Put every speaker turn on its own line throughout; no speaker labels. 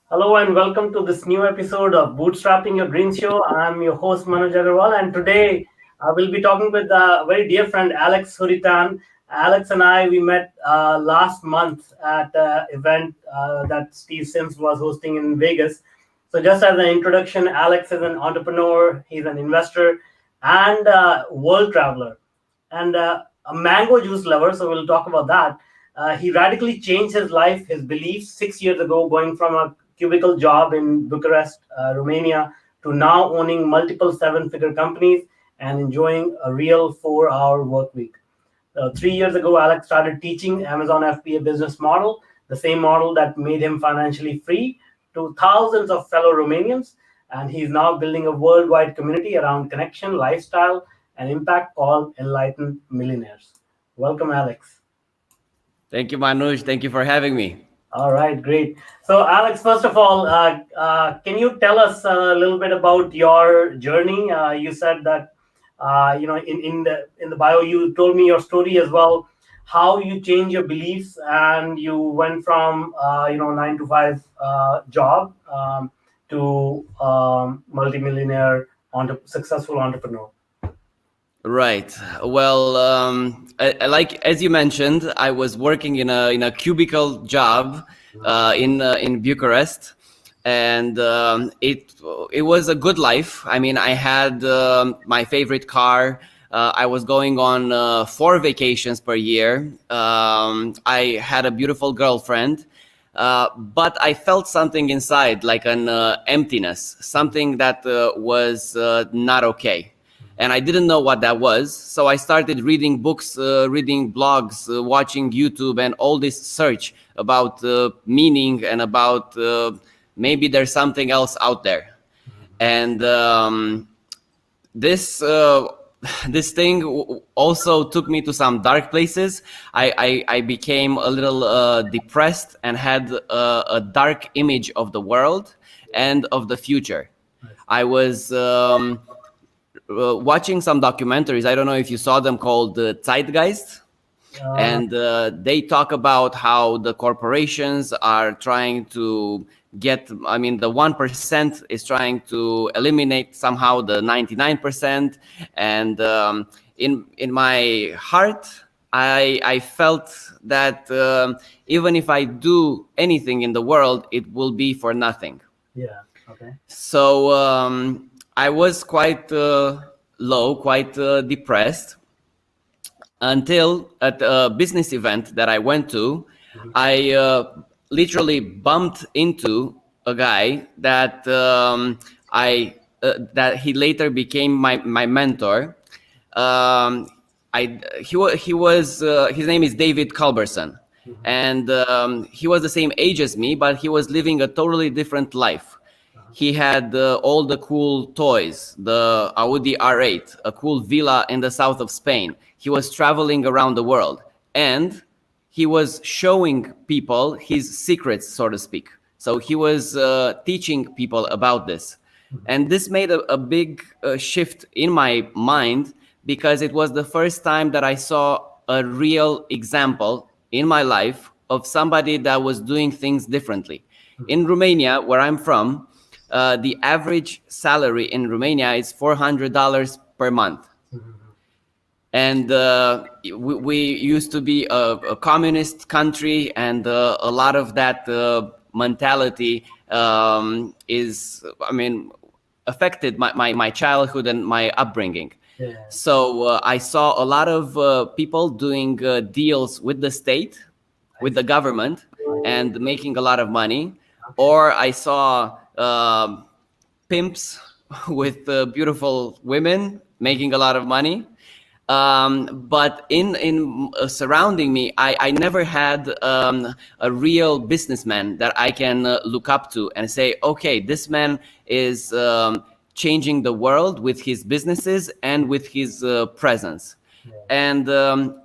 Hello and welcome to this new episode of Bootstrapping Your Dreams Show. I'm your host Manuj Aggarwal, and today I will be talking with a very dear friend Alex Huditan. Alex and I we met last month at an event that Steve Sims was hosting in Vegas. So just as an introduction, Alex is an entrepreneur, he's an investor, and a world traveler, and a mango juice lover. So we'll talk about that. He radically changed his life, his beliefs 6 years ago, going from a cubicle job in Bucharest, Romania, to now owning multiple seven-figure companies and enjoying a real 4-hour work week. 3 years ago, Alex started teaching Amazon FBA business model, the same model that made him financially free, to thousands of fellow Romanians. And he's now building a worldwide community around connection, lifestyle, and impact called Enlightened Millionaires. Welcome, Alex.
Thank you, Manuj. Thank you for having me.
All right, great. So, Alex, first of all, can you tell us a little bit about your journey? You said that in the bio you told me your story as well, how you changed your beliefs and you went from 9 to 5 job to multimillionaire successful entrepreneur.
Right. Well, like as you mentioned, I was working in a cubicle job in Bucharest, and it was a good life. I mean, I had my favorite car. I was going on 4 vacations per year. I had a beautiful girlfriend. But I felt something inside, like an emptiness, something that was not okay. And I didn't know what that was. So I started reading books, reading blogs, watching YouTube, and all this search about meaning and about maybe there's something else out there. And this this thing also took me to some dark places. I became a little depressed and had a dark image of the world and of the future. I was watching some documentaries. I don't know if you saw them, called Zeitgeist. And they talk about how the corporations are trying to get, I mean, the 1% is trying to eliminate somehow the 99%. And in my heart, I felt that even if I do anything in the world, it will be for nothing.
Yeah. Okay.
So I was quite low, quite depressed, until at a business event that I went to, I literally bumped into a guy that that he later became my mentor. He was his name is David Culberson, and he was the same age as me, but he was living a totally different life. He had all the cool toys, the Audi R8, a cool villa in the south of Spain. He was traveling around the world, and he was showing people his secrets, so to speak. So he was teaching people about this. And this made a big shift in my mind, because it was the first time that I saw a real example in my life of somebody that was doing things differently. In Romania, where I'm from, the average salary in Romania is $400 per month. And we used to be a communist country, and a lot of that mentality is, I mean, affected my childhood and my upbringing.
Yeah.
So I saw a lot of people doing deals with the state, with the government, and making a lot of money. Or I saw pimps with beautiful women making a lot of money. But in surrounding me, I never had a real businessman that I can look up to and say, okay, this man is changing the world with his businesses and with his presence. And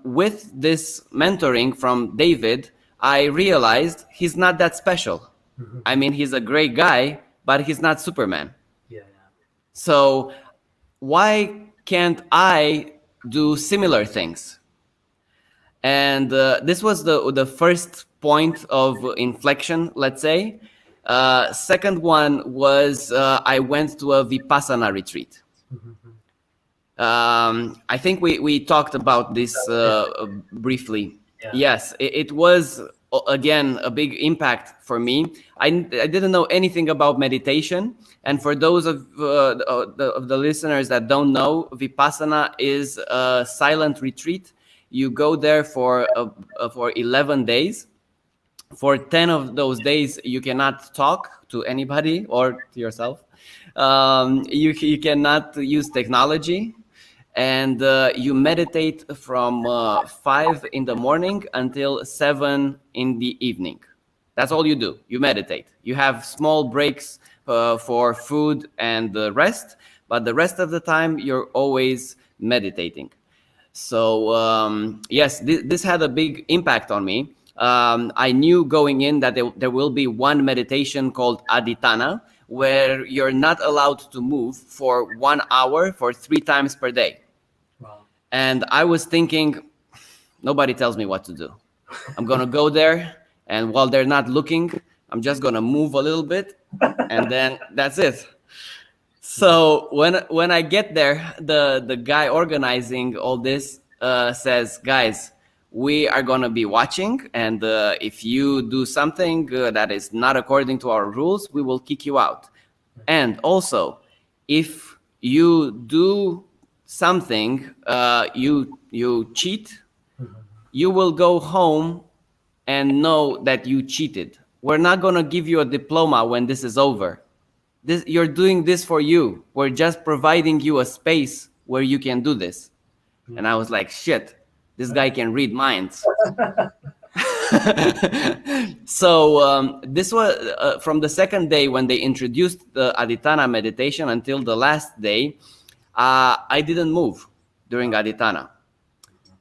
with this mentoring from David, I realized he's not that special. I mean, he's a great guy, but he's not Superman.
Yeah.
So why can't I do similar things? And this was the first point of inflection, let's say. Second one was I went to a Vipassana retreat. I think we talked about this briefly.
Yeah.
Yes, it was again a big impact for me. I didn't know anything about meditation, and for those of the listeners that don't know, Vipassana is a silent retreat. You go there for 11 days. For 10 of those days, you cannot talk to anybody or to yourself. You cannot use technology, and you meditate from 5 in the morning until 7 in the evening. That's all you do. You meditate. You have small breaks for food and rest, but the rest of the time you're always meditating. So yes, this had a big impact on me. I knew going in that there will be one meditation called Aditana, where you're not allowed to move for 1 hour for 3 times per day.
Wow.
And I was thinking, nobody tells me what to do. I'm going to go there, and while they're not looking, I'm just going to move a little bit, and then that's it. So when I get there, the guy organizing all this says, guys, we are going to be watching, and if you do something that is not according to our rules, we will kick you out. And also, if you do something, you cheat, you will go home and know that you cheated. We're not going to give you a diploma when this is over. You're doing this for you. We're just providing you a space where you can do this. And I was like, shit, this guy can read minds. So this was from the second day when they introduced the Aditana meditation until the last day, I didn't move during Aditana.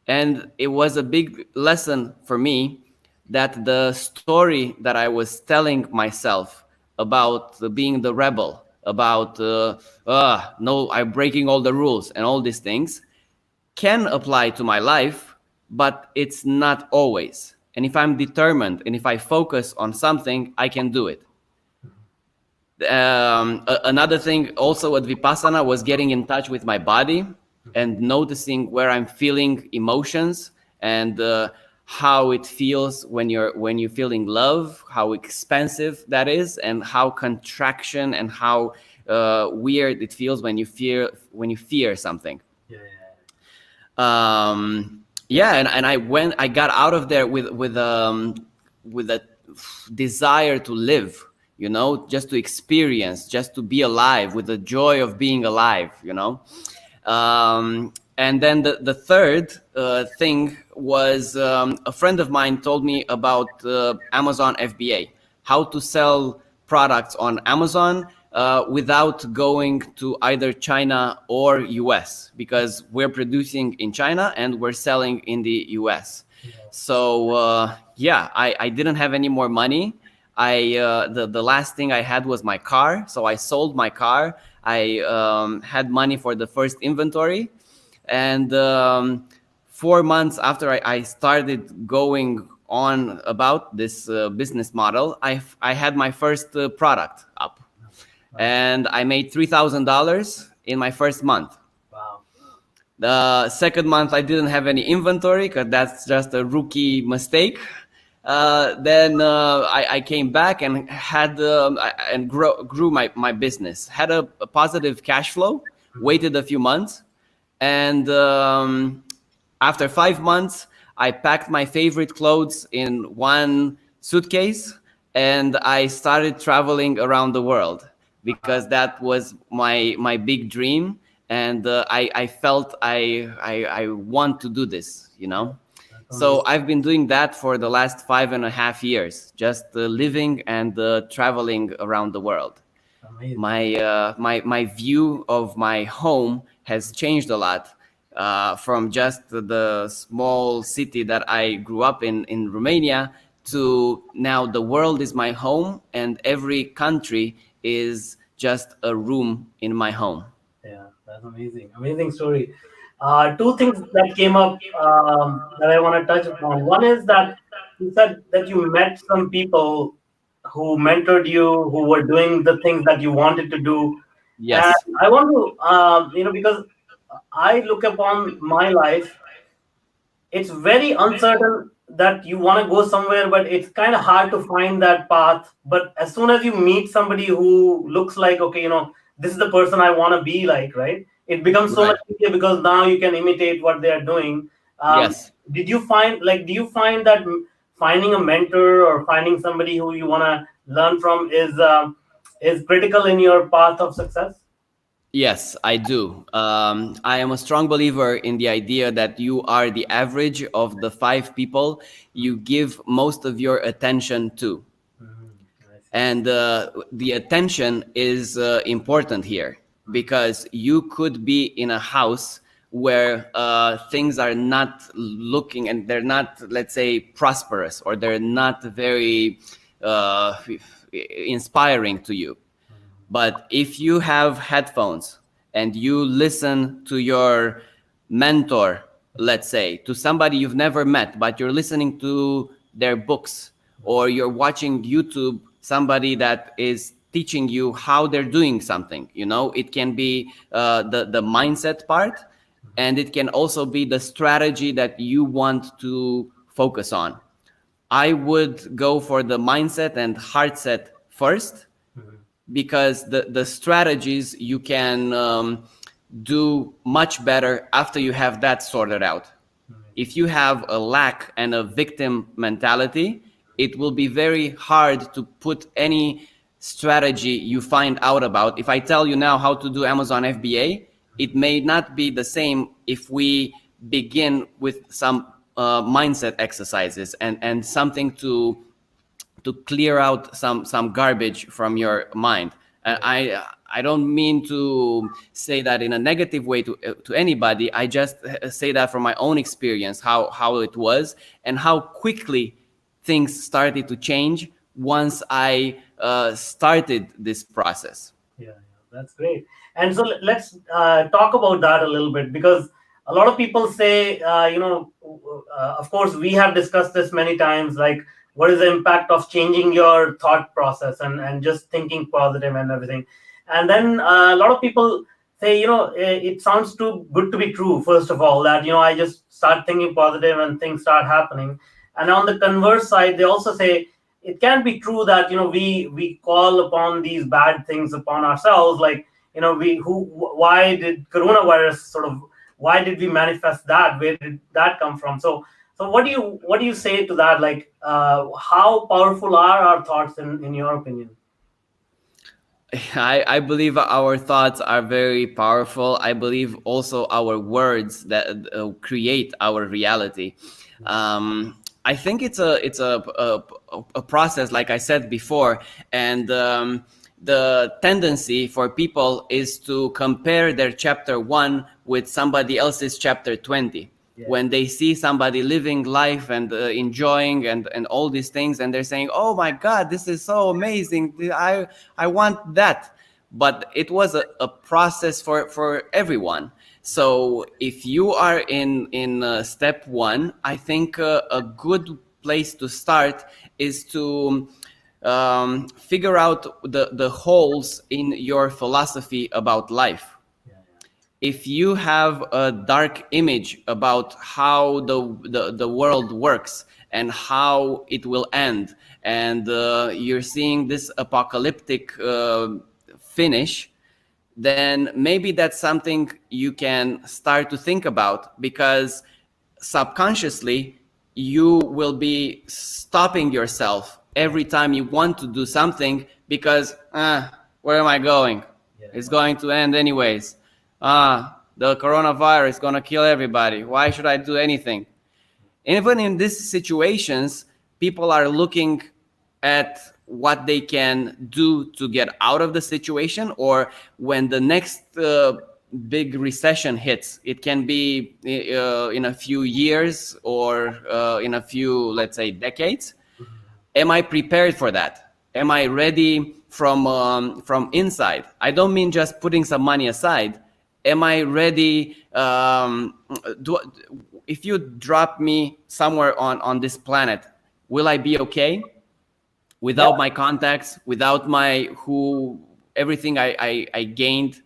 And it was a big lesson for me that the story that I was telling myself about being the rebel, about no, I'm breaking all the rules and all these things can apply to my life, but it's not always. And if I'm determined and if I focus on something, I can do it. Another thing also at Vipassana was getting in touch with my body and noticing where I'm feeling emotions and how it feels when you're feeling love, how expansive that is, and how contraction and how weird it feels when you fear something. Yeah, and I got out of there with a desire to live, you know, just to experience, just to be alive, with the joy of being alive, you know. And then the third thing was a friend of mine told me about Amazon FBA, how to sell products on Amazon without going to either China or US, because we're producing in China and we're selling in the US. So yeah, I didn't have any more money. The last thing I had was my car, so I sold my car. I had money for the first inventory, and 4 months after I started going on about this business model, I had my first product up, and I made $3,000 in my first month.
Wow.
The second month I didn't have any inventory because that's just a rookie mistake. Then I came back and had and grew my business. Had a positive cash flow. Waited a few months, and after 5 months, I packed my favorite clothes in one suitcase and I started traveling around the world because that was my big dream, and I felt I want to do this, you know. So I've been doing that for the last 5.5 years, just living and traveling around the world.
Amazing.
My view of my home has changed a lot from just the small city that I grew up in Romania to now the world is my home and every country is just a room in my home.
Yeah, that's amazing. Amazing story. Two things that came up that I want to touch upon. One is that you said that you met some people who mentored you, who were doing the things that you wanted to do. And
Yes.
I want to, because I look upon my life, it's very uncertain that you want to go somewhere, but it's kind of hard to find that path. But as soon as you meet somebody who looks like, okay, this is the person I want to be like, right? It becomes so
Right.
much easier because now you can imitate what they are doing.
Yes.
Do you find that finding a mentor or finding somebody who you want to learn from is critical in your path of success?
Yes, I do. I am a strong believer in the idea that you are the average of the five people you give most of your attention to.
I see.
And the attention is important here because you could be in a house where things are not looking and they're not, let's say, prosperous, or they're not very uh, inspiring to you. But if you have headphones and you listen to your mentor, let's say, to somebody you've never met, but you're listening to their books, or you're watching YouTube, somebody that is teaching you how they're doing something, it can be the mindset part, and it can also be the strategy that you want to focus on. I would go for the mindset and heart set first, because the strategies you can do much better after you have that sorted out. If you have a lack and a victim mentality, it will be very hard to put any strategy you find out about. If I tell you now how to do Amazon FBA, it may not be the same if we begin with some mindset exercises and something to clear out some garbage from your mind. And I don't mean to say that in a negative way to anybody. I just say that from my own experience, how it was and how quickly things started to change once I started this process.
Yeah, that's great. And so let's talk about that a little bit, because a lot of people say, of course, we have discussed this many times, like what is the impact of changing your thought process and just thinking positive and everything. And then a lot of people say, it sounds too good to be true, first of all, that, I just start thinking positive and things start happening. And on the converse side, they also say, it can be true that we call upon these bad things upon ourselves, like why did coronavirus sort of, why did we manifest that, where did that come from? So what do you say to that, like how powerful are our thoughts in your opinion?
I believe our thoughts are very powerful. I believe also our words that create our reality. I think it's a process, like I said before, and the tendency for people is to compare their chapter 1 with somebody else's chapter 20.
Yeah.
When they see somebody living life and enjoying and all these things, and they're saying, oh my God, this is so amazing, I want that. But it was a process for everyone. So if you are in step 1, I think a good place to start is to figure out the holes in your philosophy about life. If you have a dark image about how the world works and how it will end, and you're seeing this apocalyptic finish, then maybe that's something you can start to think about, because subconsciously you will be stopping yourself every time you want to do something, because where am I going? It's going to end anyways. The coronavirus is going to kill everybody. Why should I do anything? Even in these situations, people are looking at what they can do to get out of the situation, or when the next big recession hits. It can be in a few years, or in a few, let's say, decades. Am I prepared for that? Am I ready from inside? I don't mean just putting some money aside. Am I ready? If you drop me somewhere on this planet, will I be okay? Without my contacts, without my everything I gained,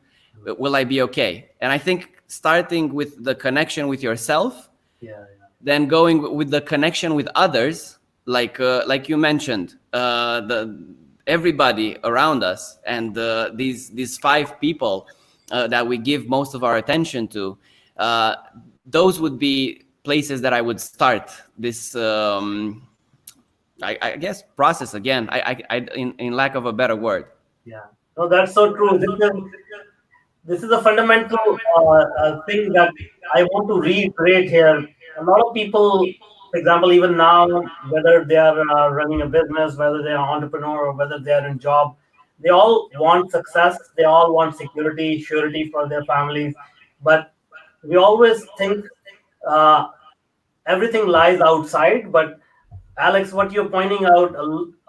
will I be okay? And I think starting with the connection with yourself, then going with the connection with others, like you mentioned, the everybody around us, and these 5 people that we give most of our attention to, those would be places that I would start this I guess process again. In lack of a better word.
Yeah. No, that's so true. This is a fundamental thing that I want to reiterate here. A lot of people, for example, even now, whether they are running a business, whether they are an entrepreneur, or whether they are in job, they all want success. They all want security, surety for their families. But we always think uh, everything lies outside. But Alex, what you're pointing out,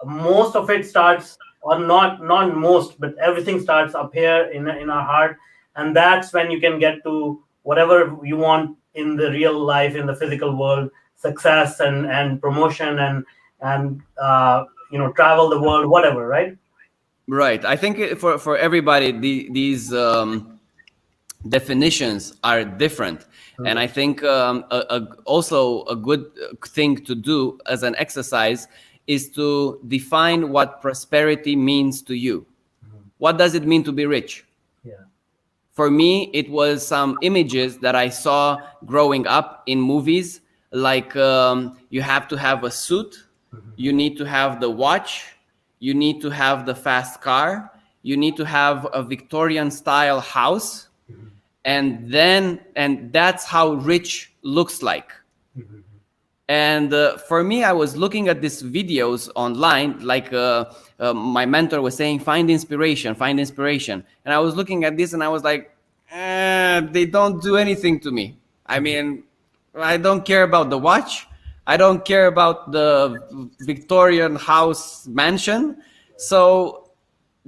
most of it starts, or not most, but everything starts up here in our heart, and that's when you can get to whatever you want in the real life, in the physical world, success and promotion and travel the world, whatever, right?
Right. I think for everybody, these definitions are different. And I think also a good thing to do as an exercise is to define what prosperity means to you. What does it mean to be rich?
Yeah.
For me, it was some images that I saw growing up in movies, like you have to have a suit, you need to have the watch, you need to have the fast car, you need to have a Victorian style house, and that's how rich looks like. And for me, I was looking at these videos online, like my mentor was saying, find inspiration. And I was looking at this and I was like, they don't do anything to me. I mean, I don't care about the watch. I don't care about the Victorian house mansion. So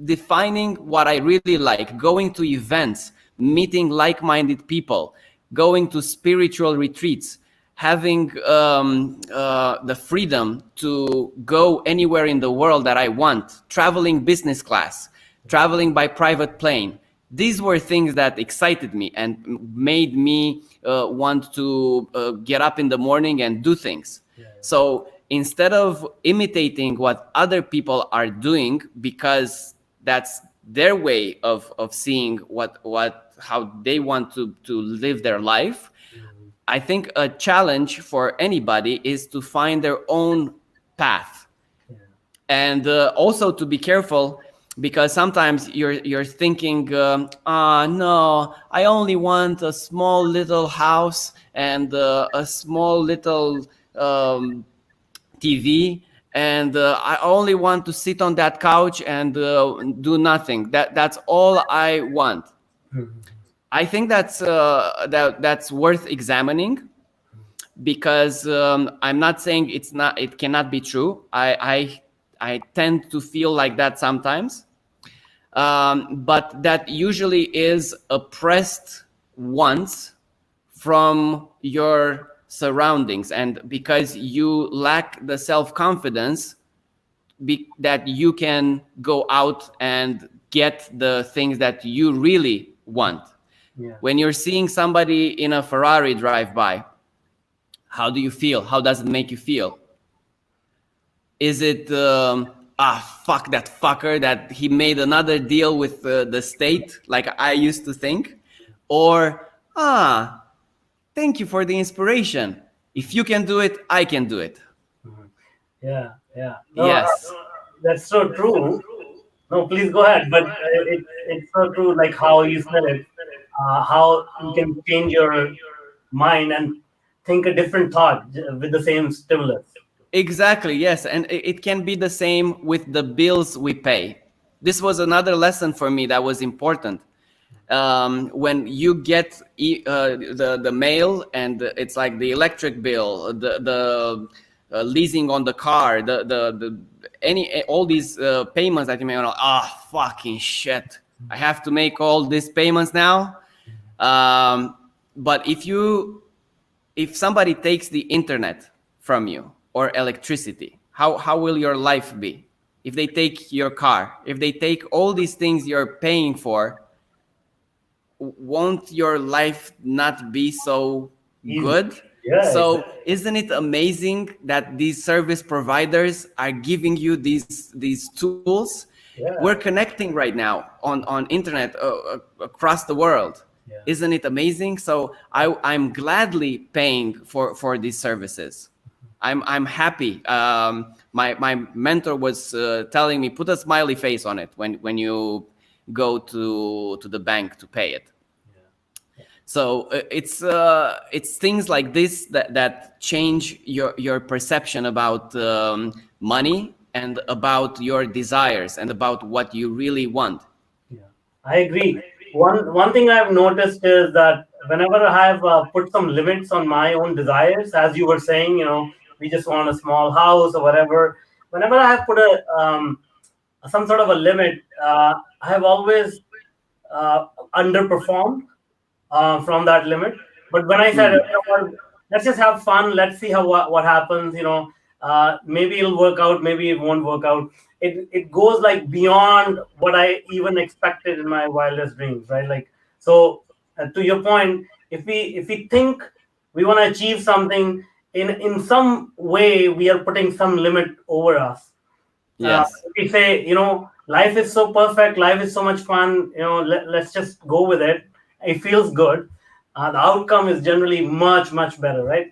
defining what I really like, going to events, meeting like-minded people, going to spiritual retreats, having the freedom to go anywhere in the world that I want, traveling business class, traveling by private plane. These were things that excited me and made me want to get up in the morning and do things. So instead of imitating what other people are doing, because that's their way of seeing how they want to live their life, I think a challenge for anybody is to find their own path. And also to be careful, because sometimes you're thinking, no, I only want a small little house and a small little TV, and I only want to sit on that couch and do nothing. That's all I want. I think that's worth examining, because I'm not saying it cannot be true. I tend to feel like that sometimes, but that usually is oppressed once from your surroundings, and because you lack the self-confidence that you can go out and get the things that you really want. When you're seeing somebody in a Ferrari drive by, how do you feel? How does it make you feel? Is it fuck that fucker that he made another deal with the state, like I used to think? Or thank you for the inspiration. If you can do it, I can do it.
Yeah. No,
Yes.
that's so true. No, please go ahead. But it's so true, like how you said it, how you can change your mind and think a different thought with the same stimulus.
Exactly, yes. And it can be the same with the bills we pay. This was another lesson for me that was important. When you get the mail, and it's like the electric bill, the leasing on the car, all these payments that you may know, fucking shit, I have to make all these payments now. But if somebody takes the internet from you, or electricity, how will your life be? if they take your car, if they take all these things you're paying for, won't your life not be so
Easy.
good?
Yeah,
So
exactly.
isn't it amazing that these service providers are giving you these tools? We're
Yeah,
connecting right now on internet across the world.
yeah,
Isn't it amazing? So I'm gladly paying for these services. I'm happy. My mentor was telling me, put a smiley face on it when you go to the bank to pay it.
yeah.
So it's things like this that change your perception about money and about your desires and about what you really want.
Yeah, I agree. One thing I've noticed is that whenever I have put some limits on my own desires, as you were saying, we just want a small house or whatever. Whenever I have put a some sort of a limit, I have always uh, underperformed from that limit. But when I said,
Mm.
what, let's just have fun, let's see how what happens. Maybe it'll work out, maybe it won't work out. It goes like beyond what I even expected in my wildest dreams, right? Like so, to your point, if we think we want to achieve something in some way, we are putting some limit over us.
Yes.
If we say, life is so perfect, life is so much fun, let's just go with it. It feels good. The outcome is generally much, much better, right?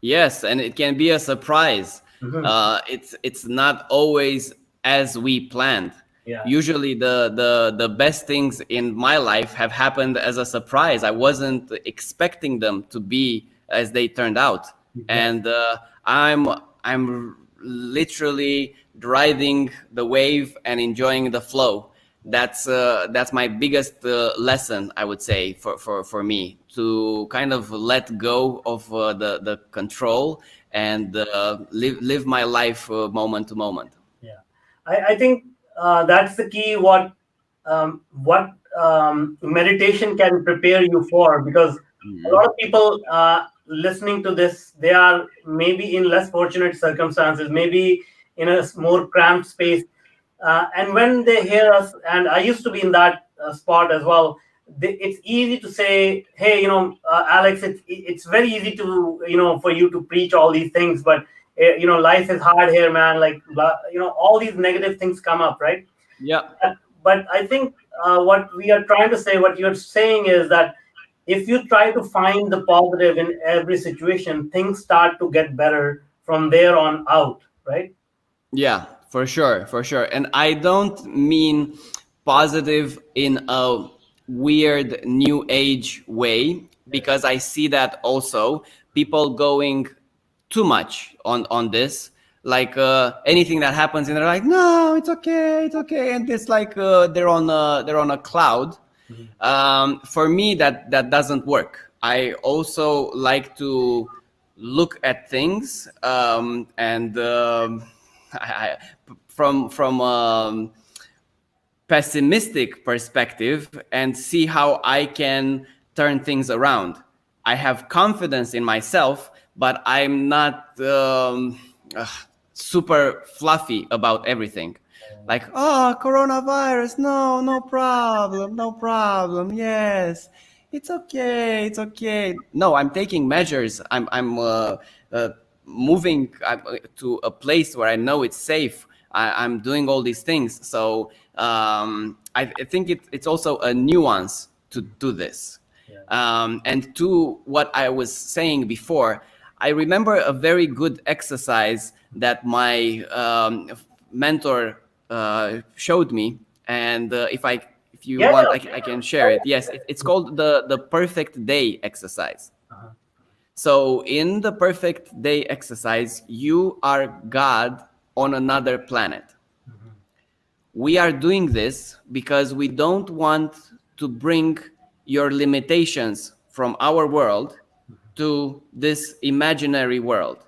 Yes, and it can be a surprise.
Hmm.
It's not always as we planned.
Yeah.
Usually, the best things in my life have happened as a surprise. I wasn't expecting them to be as they turned out,
Exactly.
and I'm literally riding the wave and enjoying the flow. That's my biggest lesson, I would say, for me, to kind of let go of the control and live my life moment to moment.
Yeah, I think that's the key. What meditation can prepare you for, because a lot
Mhm.
of people listening to this, they are maybe in less fortunate circumstances, maybe in a more cramped space, and when they hear us, and I used to be in that spot as well. It's easy to say, "Hey, Alex, it's very easy to for you to preach all these things, but life is hard here, man. Like, all these negative things come up, right?"
Yeah.
But I think what we are trying to say, what you're saying is that if you try to find the positive in every situation, things start to get better from there on out, right?
Yeah, for sure, for sure. And I don't mean positive in a weird new age way, because I see that also people going too much on this. Like anything that happens, and they're like, "No, it's okay," and it's like they're on a cloud.
Mhm.
For me, that doesn't work. I also like to look at things and I, from pessimistic perspective and see how I can turn things around. I have confidence in myself, but I'm not super fluffy about everything. Like, oh, coronavirus, no, no problem, no problem. Yes, it's okay, it's okay. No, I'm taking measures. I'm uh, moving to a place where I know it's safe. I'm doing all these things. So I think it's also a nuance to this.
Yeah.
And to what I was saying before, I remember a very good exercise that my mentor showed me. And if you
Yeah,
want,
yeah.
I can share it. Yes, it's called the perfect day exercise.
Uh-huh.
So in the perfect day exercise, you are God on another planet.
Mhm.
We are doing this because we don't want to bring your limitations from our world to this imaginary world.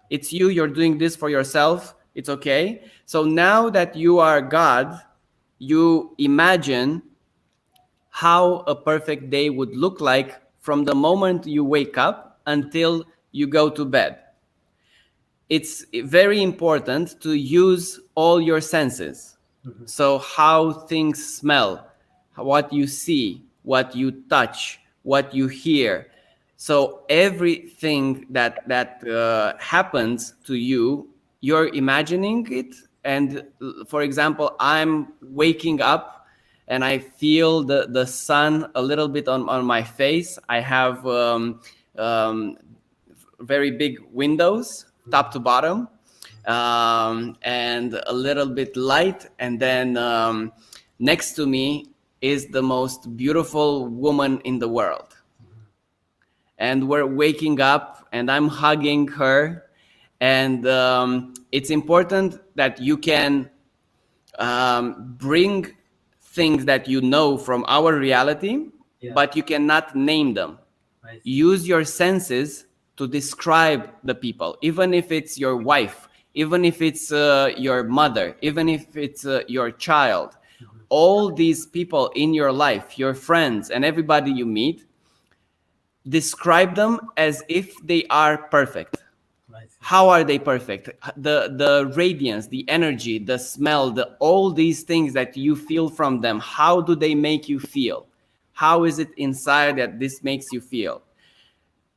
It's you, you're doing this for yourself. It's okay. So now that you are God, you imagine how a perfect day would look like from the moment you wake up until you go to bed. it's very important to use all your senses. So how things smell, what you see, what you touch, what you hear. So everything that happens to you, you're imagining it. And for example, I'm waking up and I feel the sun a little bit on my face. I have um, very big windows, top to bottom, and a little bit light. And then next to me is the most beautiful woman in the world. And we're waking up and I'm hugging her. And it's important that you can bring things that you know from our reality, but you cannot name them. Use your senses to describe the people, even if it's your wife, even if it's your mother, even if it's your child. All these people in your life, your friends and everybody you meet, describe them as if they are perfect. How are they perfect? The radiance, the energy, the smell, all these things that you feel from them, how do they make you feel? How is it inside that this makes you feel?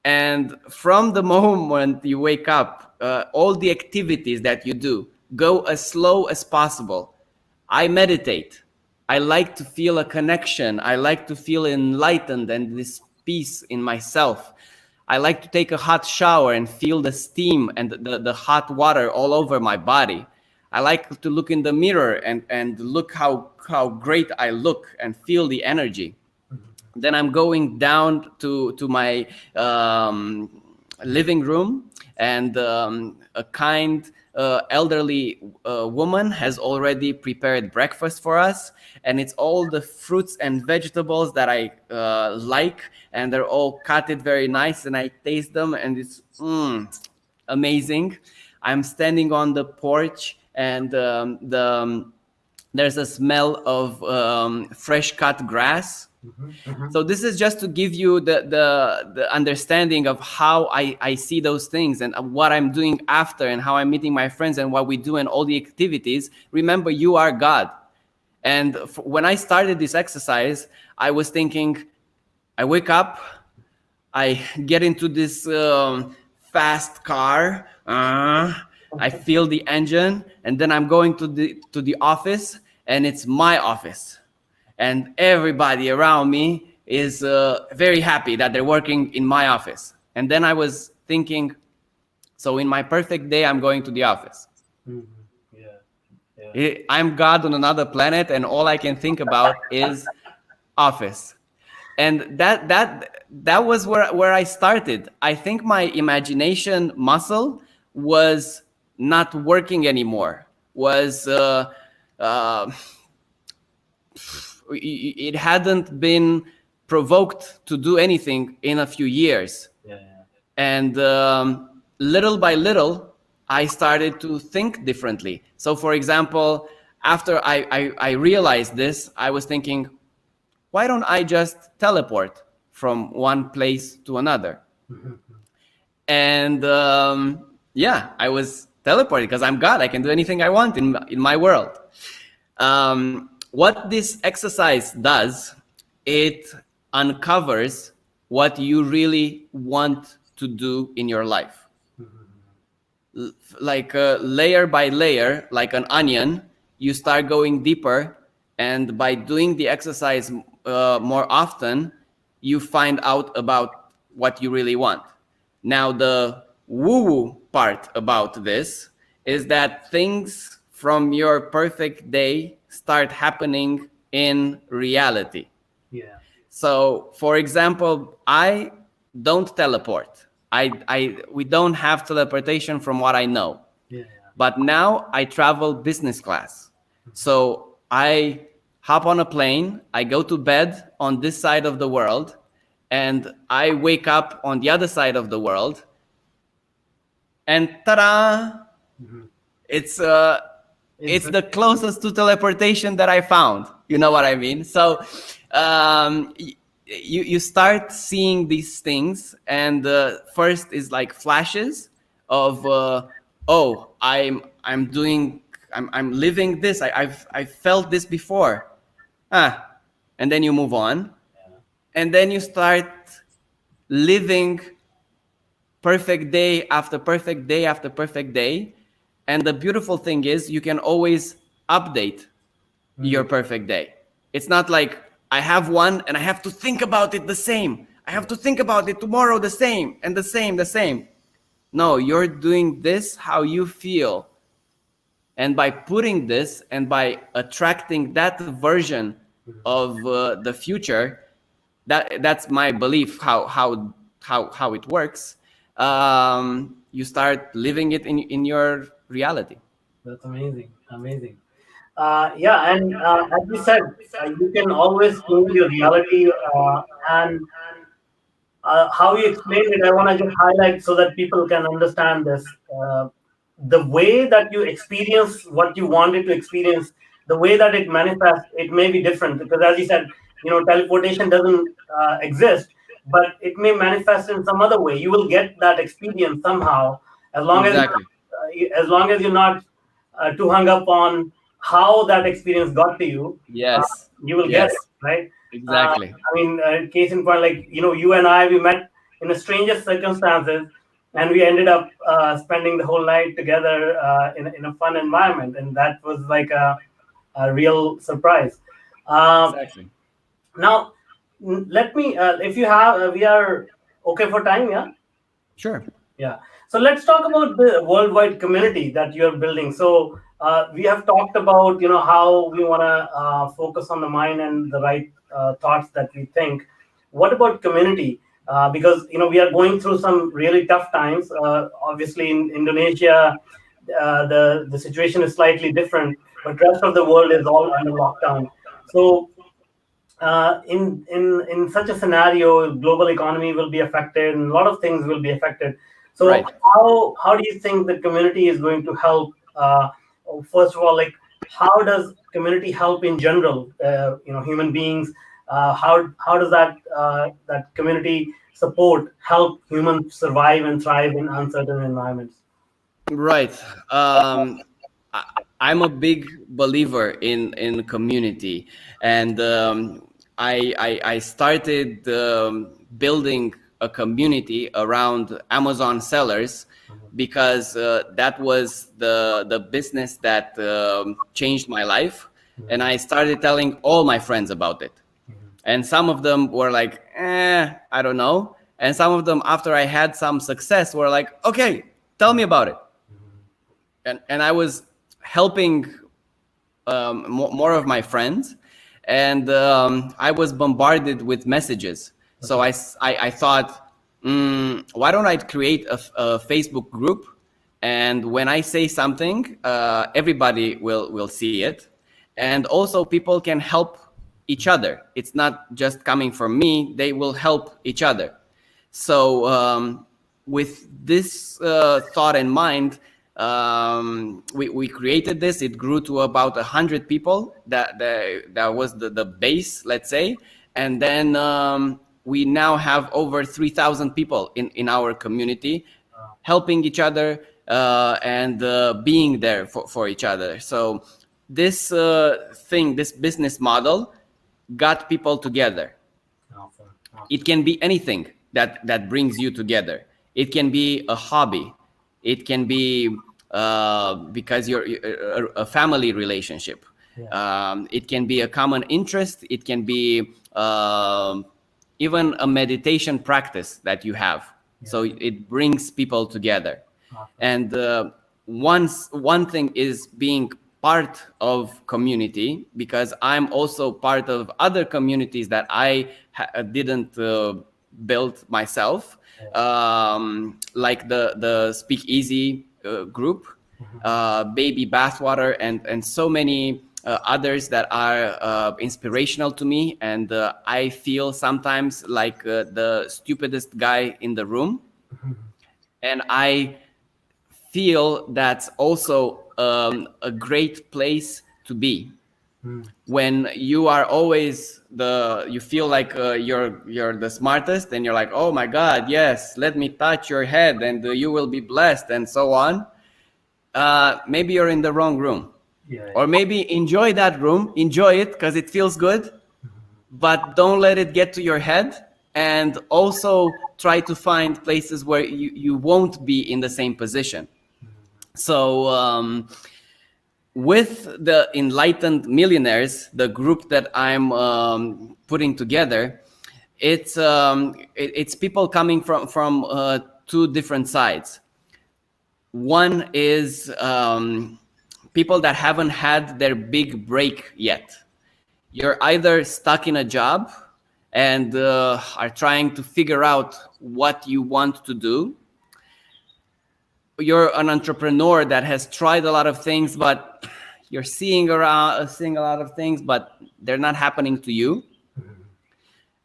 And from the moment you wake up, all the activities that you do, go as slow as possible. I meditate. I like to feel a connection. I like to feel enlightened and this peace in myself. I like to take a hot shower and feel the steam and the hot water all over my body. I like to look in the mirror and look how great I look and feel the energy. Then I'm going down to my living room, and a kind elderly woman has already prepared breakfast for us, and it's all the fruits and vegetables that I like, and they're all cutted very nice, and I taste them, and it's amazing. I'm standing on the porch, and there's a smell of fresh cut grass. So this is just to give you the understanding of how I see those things and what I'm doing after and how I'm meeting my friends and what we do and all the activities. Remember, you are God. And when I started this exercise, I was thinking, I wake up, I get into this fast car, I feel the engine, and then I'm going to the office, and it's my office. And everybody around me is very happy that they're working in my office. And then I was thinking, so in my perfect day, I'm going to the office. I'm God on another planet, and all I can think about is office. And that was where I started. I think my imagination muscle was not working anymore. It hadn't been provoked to do anything in a few years. And little by little, I started to think differently. So for example, after I realized this, I was thinking, why don't I just teleport from one place to another? And I was teleported because I'm God. I can do anything I want in my world. What this exercise does, it uncovers what you really want to do in your life. Like layer by layer, like an onion, you start going deeper, and by doing the exercise more often, you find out about what you really want. Now, the woo-woo part about this is that things from your perfect day start happening in reality. So, for example, I don't teleport. We don't have teleportation from what I know. But now I travel business class. So I hop on a plane, I go to bed on this side of the world, and I wake up on the other side of the world, and ta-da! It's the closest to teleportation that I found. You know what I mean? So you start seeing these things, and first is like flashes of oh, I'm living this. I've felt this before. And then you move on, and then you start living perfect day after perfect day after perfect day. And the beautiful thing is you can always update your perfect day. It's not like I have one and I have to think about it the same. I have to think about it tomorrow the same and the same, the same. No, you're doing this how you feel. And by putting this and by attracting that version of the future, that's my belief how it works. You start living it in your reality.
That's amazing. Amazing. Yeah, and as you said, you can always change your reality, and how you explained it, I want to just highlight so that people can understand this. The way that you experience what you wanted to experience, the way that it manifests, it may be different because, as you said, teleportation doesn't exist, but it may manifest in some other way. You will get that experience somehow, as long as
Exactly.
you're not too hung up on how that experience got to you. Uh,
Yes.
you will get
Yes.
it, right?
Exactly.
I mean, case in point, like you and I, we met in the strangest circumstances, and we ended up spending the whole night together in a fun environment, and that was like a real surprise. Uh,
Exactly.
Now, let me, if you have, we are okay for time, yeah.
Sure.
Yeah. So let's talk about the worldwide community that you're building. So we have talked about how we want to focus on the mind and the right thoughts that we think. What about community? Because we are going through some really tough times. Obviously, in Indonesia, the situation is slightly different, but rest of the world is all under lockdown. So in such a scenario, global economy will be affected, and a lot of things will be affected. So
Right.
how do you think the community is going to help? First of all, like how does community help in general? Human beings. How does that community support help humans survive and thrive in uncertain environments?
Right. I, I'm a big believer in community, and I started building a community around Amazon sellers because that was the business that changed my life, and I started telling all my friends about it. And some of them were like, I don't know. And some of them, after I had some success, were like, okay, tell me about it. And I was helping more of my friends, and I was bombarded with messages. So
Okay.
I thought, why don't I create a Facebook group? And when I say something, everybody will see it. And also, people can help each other. It's not just coming from me, they will help each other. So, with this thought in mind, we created this. It grew to about 100 people. That was the base, let's say. And then we now have over 3,000 people in our community, helping each other and being there for each other. So this this business model got people together.
Awesome.
It can be anything that brings you together. It can be a hobby. It can be because you're a family relationship.
Yeah.
It can be a common interest. It can be even a meditation practice that you have. So it brings people together.
Awesome.
And one thing is being part of community, because I'm also part of other communities that I didn't build myself, like the Speakeasy group, Baby Bathwater, and so many others that are inspirational to me. And I feel sometimes like the stupidest guy in the room, and I feel that's also a great place to be. When you are always you feel like you're the smartest, and you're like, oh my god, yes, let me touch your head and you will be blessed and so on. maybe you're in the wrong room.
Yeah.
Or maybe enjoy that room, enjoy it because it feels good, but don't let it get to your head. And also try to find places where you won't be in the same position. So with the Enlightened Millionaires, the group that I'm putting together, it's people coming from two different sides. One is people that haven't had their big break yet. You're either stuck in a job and are trying to figure out what you want to do. You're an entrepreneur that has tried a lot of things, but you're seeing a lot of things, but they're not happening to you.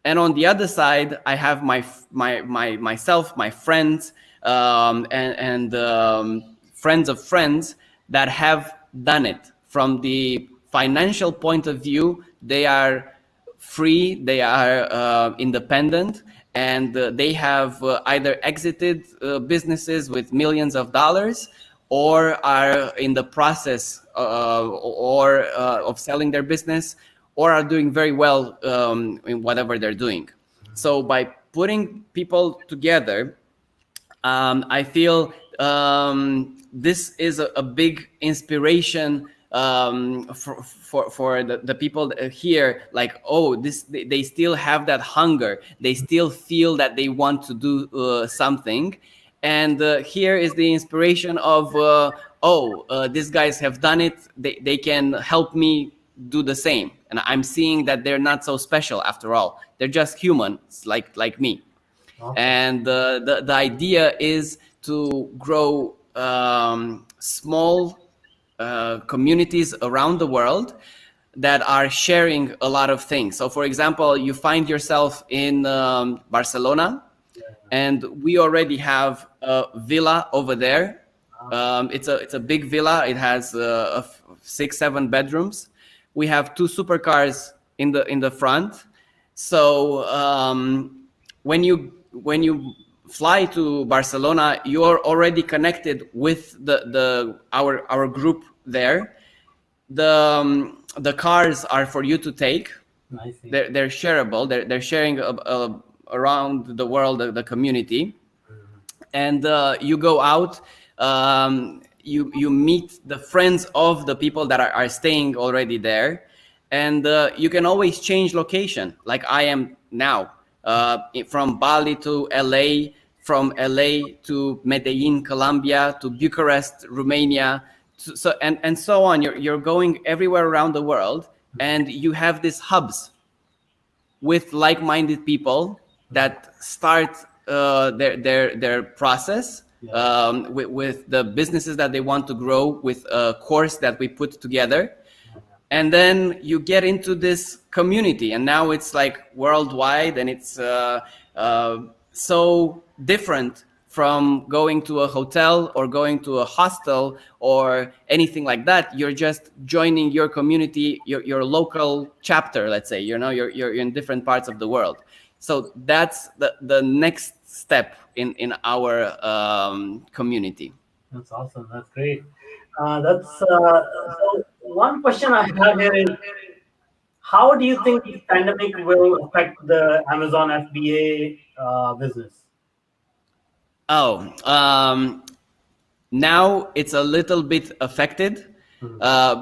And on the other side, I have myself, my friends, and friends of friends that have done it. From the financial point of view, they are free, they are independent, and they have either exited businesses with millions of dollars, or are in the process of selling their business, or are doing very well in whatever they're doing. So by putting people together, I feel this is a big inspiration for the people here. Like, oh, they still have that hunger. They still feel that they want to do something. And here is the inspiration of, these guys have done it. They can help me do the same. And I'm seeing that they're not so special after all. They're just humans like me.
Awesome.
And the idea is to grow small communities around the world that are sharing a lot of things. So for example, you find yourself in Barcelona, and we already have a villa over there. It's a big villa. It has 6-7 bedrooms. We have 2 supercars in the front. So when you fly to Barcelona, you're already connected with our group there. The cars are for you to take. They're shareable. They're sharing around the world, the community. And you go out. You meet the friends of the people that are staying already there, and you can always change location, like I am now, from Bali to LA, from LA to Medellin, Colombia, to Bucharest, Romania, and so on. You're going everywhere around the world, and you have these hubs with like-minded people that start their process with the businesses that they want to grow, with a course that we put together. And then you get into this community, and now it's like worldwide, and it's so different from going to a hotel or going to a hostel or anything like that. You're just joining your community, your local chapter, let's say. You're in different parts of the world. So that's the next step in our community.
That's awesome. That's great. So one question I have here is, how do you think this pandemic will affect the Amazon FBA business?
Now it's a little bit affected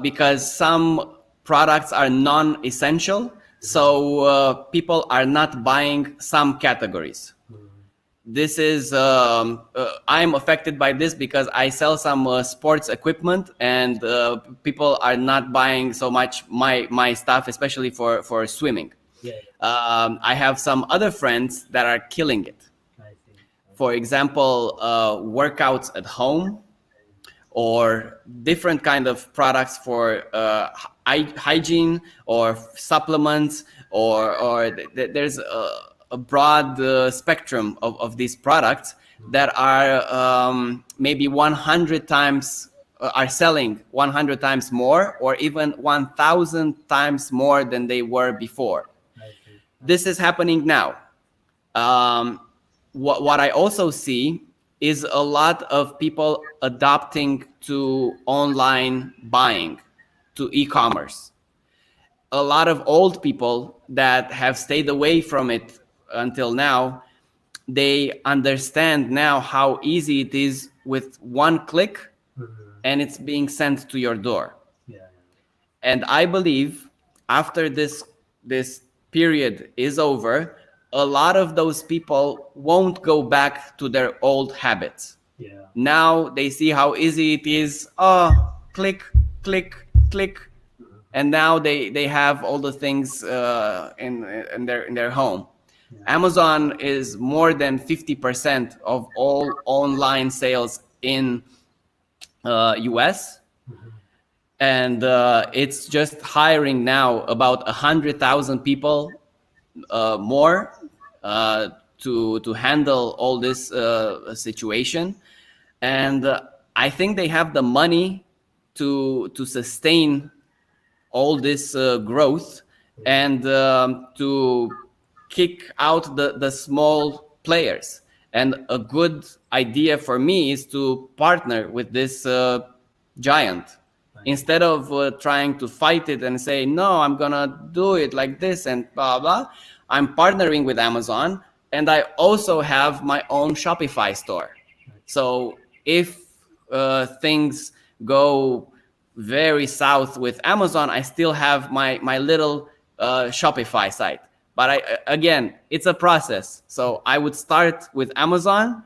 because some products are non-essential. So people are not buying some categories. This is I'm affected by this because I sell some sports equipment, and people are not buying so much my stuff, especially for swimming. I have some other friends that are killing it. For example, workouts at home, or different kind of products for hygiene or supplements, or there's a broad spectrum of these products that are maybe 100 times are selling 100 times more, or even 1,000 times more than they were before. This is happening now. What I also see is a lot of people adopting to online buying, to e-commerce. A lot of old people that have stayed away from it until now, they understand now how easy it is with one click, and it's being sent to your door.
Yeah.
And I believe after this period is over, a lot of those people won't go back to their old habits.
Yeah.
Now they see how easy it is. Oh, click, click, click, and now they have all the things in their home. Yeah. Amazon is more than 50% of all online sales in US. And it's just hiring now about 100,000 people more to handle all this situation. And I think they have the money to sustain all this growth and to kick out the small players. And a good idea for me is to partner with this giant. Instead of trying to fight it and say, no, I'm going to do it like this and blah, blah, I'm partnering with Amazon, and I also have my own Shopify store. So if things go very south with Amazon, I still have my little Shopify site. But again, it's a process. So I would start with Amazon,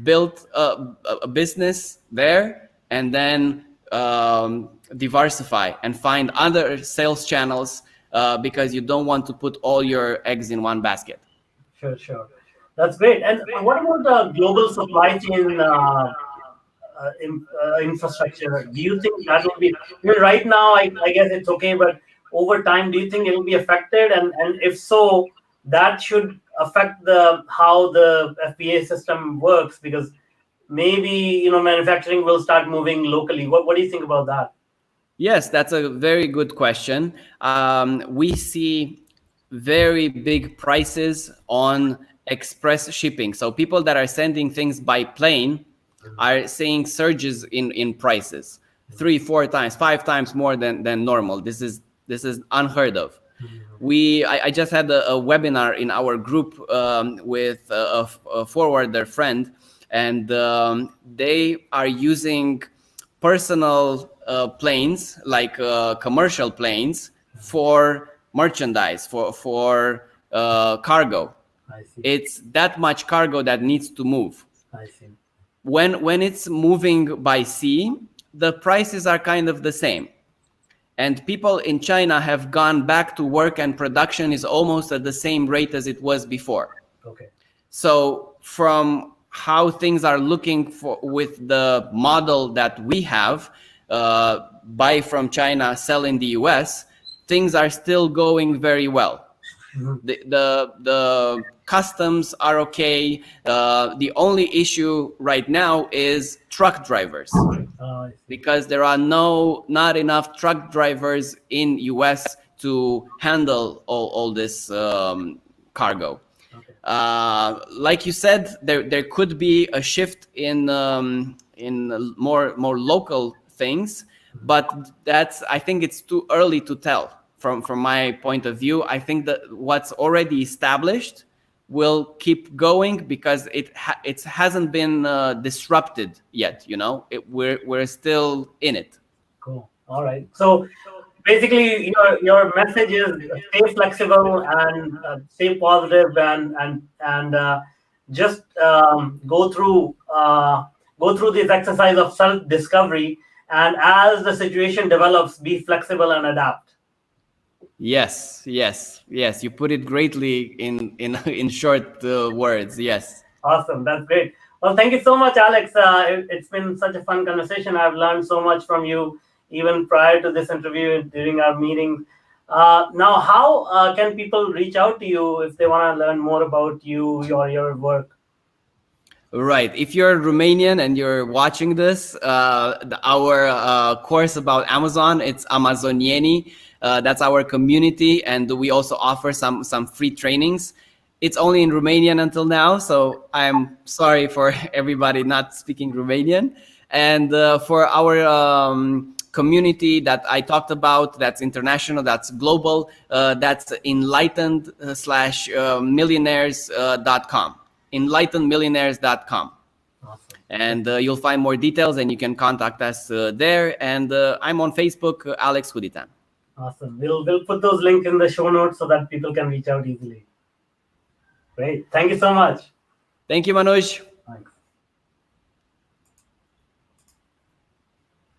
build a business there, and then diversify and find other sales channels because you don't want to put all your eggs in one basket.
Sure. That's great. And what about the global supply chain infrastructure? Do you think that will be, right now, I guess it's okay, but over time, do you think it will be affected? And if so, that should affect how the FBA system works, because maybe manufacturing will start moving locally. What do you think about that?
Yes, that's a very good question. We see very big prices on express shipping. So people that are sending things by plane are seeing surges in prices, 3, 4 times, 5 times more than normal. This is unheard of. I just had a webinar in our group with a forwarder friend, and they are using personal planes, like commercial planes, for merchandise, for cargo.
I see.
It's that much cargo that needs to move.
I see.
When it's moving by sea, the prices are kind of the same. And people in China have gone back to work, and production is almost at the same rate as it was before.
Okay.
So from how things are looking for with the model that we have, buy from China, sell in the US, things are still going very well. The customs are okay. The only issue right now is truck drivers, because there are not enough truck drivers in US to handle all this cargo. Okay. Like you said, there could be a shift in more local things, but I think it's too early to tell. From my point of view, I think that what's already established will keep going because it hasn't been disrupted yet. We're still in it.
Cool. All right. So basically, your message is stay flexible and stay positive and just go through this exercise of self-discovery, and as the situation develops, be flexible and adapt.
Yes. You put it greatly in short words. Yes.
Awesome. That's great. Well, thank you so much, Alex. It's been such a fun conversation. I've learned so much from you, even prior to this interview, during our meetings. Now, how can people reach out to you if they want to learn more about you or your work?
Right. If you're Romanian and you're watching this, our course about Amazon, it's Amazonieni. That's our community, and we also offer some free trainings. it's only in Romanian until now, so I'm sorry for everybody not speaking Romanian. And for our community that I talked about, that's international, that's global, that's enlightened slash millionaires.com. Enlightenedmillionaires.com.
Awesome.
And you'll find more details, and you can contact us there. And I'm on Facebook, Alex Huditan.
Awesome. We'll put those links in the show notes so that people can reach out easily. Great. Thank you so much.
Thank you, Manuj.